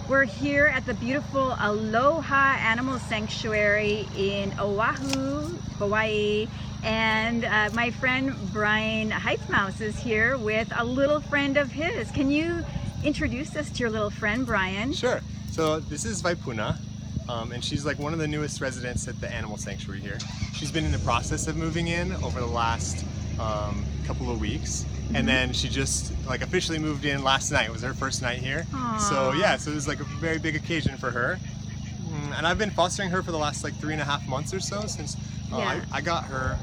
We're here at the beautiful Aloha Animal Sanctuary in Oahu, Hawaii, and my friend Brian Heithaus is here with a little friend of his. Can you introduce us to your little friend, Brian? Sure. So this is Waipuna, and she's like one of the newest residents at the animal sanctuary here. She's been in the process of moving in over the last couple of weeks, and then she just like officially moved in last night. It was her first night here. Aww. So yeah, so it was like a very big occasion for her. And I've been fostering her for the last like 3.5 months or so since I got her.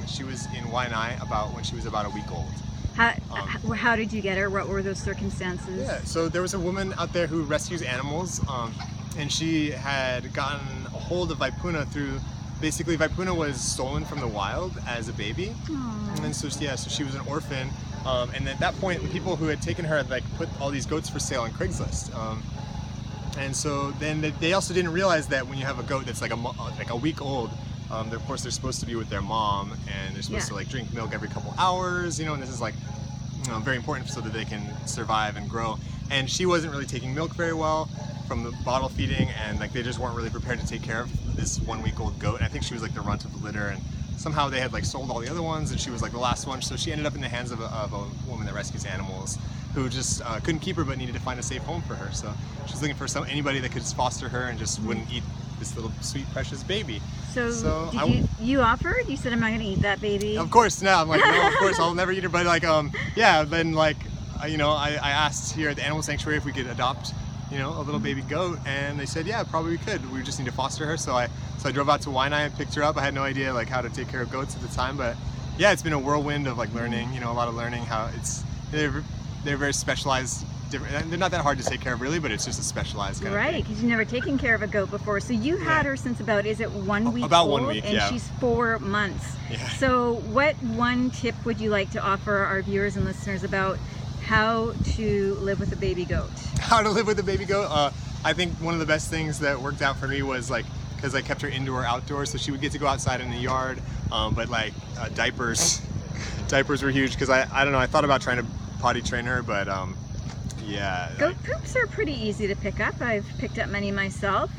She was in Waianae when she was about a week old. How did you get her? What were those circumstances? Yeah, so there was a woman out there who rescues animals, and she had gotten a hold of Waipuna through, basically Waipuna was stolen from the wild as a baby. Aww. And then so she was an orphan, and at that point the people who had taken her had like put all these goats for sale on Craigslist. And so then they also didn't realize that when you have a goat that's like a week old, of course they're supposed to be with their mom, and they're supposed to like drink milk every couple hours, and this is like very important so that they can survive and grow. And she wasn't really taking milk very well from the bottle feeding, and like they just weren't really prepared to take care of this 1-week-old goat. And I think she was like the runt of the litter, and somehow they had like sold all the other ones, and she was like the last one. So she ended up in the hands of a woman that rescues animals, who just couldn't keep her but needed to find a safe home for her. So she's looking for anybody that could just foster her and just wouldn't eat this little sweet precious baby. So did you offered? You said, I'm not going to eat that baby. Of course, no. I'm like, no, of course I'll never eat her. But like, yeah. Then like, I asked here at the animal sanctuary if we could adopt, a little baby goat, and they said, yeah, probably we could. We just need to foster her. So I drove out to Waianae and picked her up. I had no idea like how to take care of goats at the time, but yeah, it's been a whirlwind of like learning. A lot of learning how they're very specialized. They're not that hard to take care of really, but it's just a specialized kind of thing. Right, because you've never taken care of a goat before. So you had her since about, is it 1 week About old? 1 week, and yeah. she's 4 months. Yeah. So what one tip would you like to offer our viewers and listeners about how to live with a baby goat? How to live with a baby goat? I think one of the best things that worked out for me was like, because I kept her indoor outdoors, so she would get to go outside in the yard, but like diapers were huge, because I don't know, I thought about trying to potty train her, but yeah. Goat poops are pretty easy to pick up. I've picked up many myself.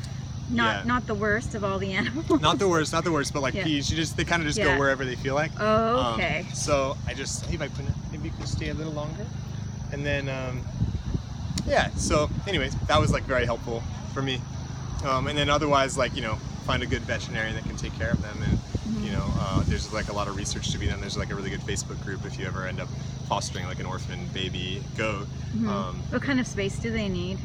Not the worst of all the animals. Not the worst, but like peas, they kind of just go wherever they feel like. Oh, okay. So I just, hey Waipuna, maybe you can stay a little longer. And then, yeah, so anyways, that was like very helpful for me. And then otherwise, like, find a good veterinarian that can take care of them. And, there's like a lot of research to be done. There's like a really good Facebook group if you ever end up fostering like an orphan baby goat. What kind of space do they need?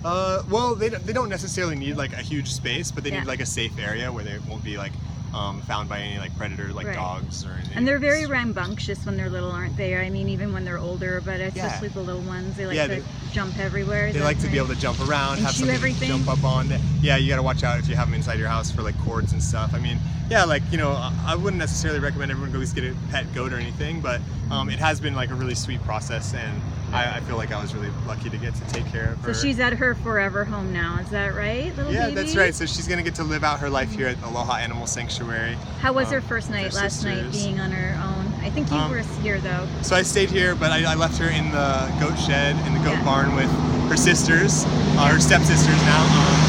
Well, they don't necessarily need like a huge space, but they need like a safe area where they won't be like found by any like predator like dogs or anything. And they're very rambunctious when they're little, aren't they? I mean, even when they're older, but especially the little ones, they like to jump everywhere. They like to be able to jump around, and have something to jump up on. Yeah, you got to watch out if you have them inside your house for like cords and stuff. I mean, yeah, like, I wouldn't necessarily recommend everyone go at least get a pet goat or anything, but it has been like a really sweet process, and I feel like I was really lucky to get to take care of her. So she's at her forever home now, is that right, little baby? That's right. So she's gonna get to live out her life here at Aloha Animal Sanctuary. How was her first night, last night, being on her own? I think you were here though. So I stayed here, but I left her in the goat shed, in the goat barn with her sisters, her stepsisters now.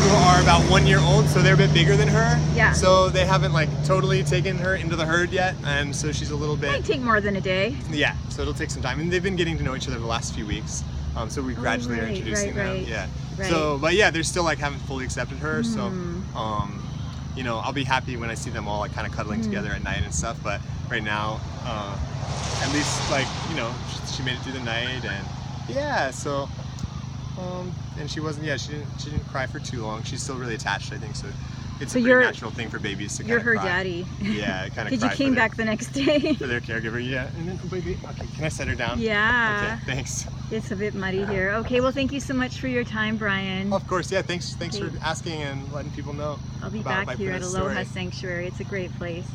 Who are about 1 year old, so they're a bit bigger than her. Yeah. So they haven't like totally taken her into the herd yet, and so she's a little bit. It might take more than a day. Yeah. So it'll take some time, and they've been getting to know each other the last few weeks. So we gradually are introducing them. Yeah. Right. So, but yeah, they're still like haven't fully accepted her. So, I'll be happy when I see them all like kind of cuddling together at night and stuff. But right now, at least like she made it through the night, and yeah. So. And she didn't cry for too long. She's still really attached, I think, so it's a pretty natural thing for babies to kind of cry. You're her daddy. Yeah, kind of cry. Because you came back the next day. For their caregiver, yeah. And then, oh baby, okay, can I set her down? Yeah. Okay, thanks. It's a bit muddy here. Okay, well, thank you so much for your time, Brian. Of course, yeah, thanks for asking and letting people know. I'll be back here at Aloha Sanctuary. It's a great place.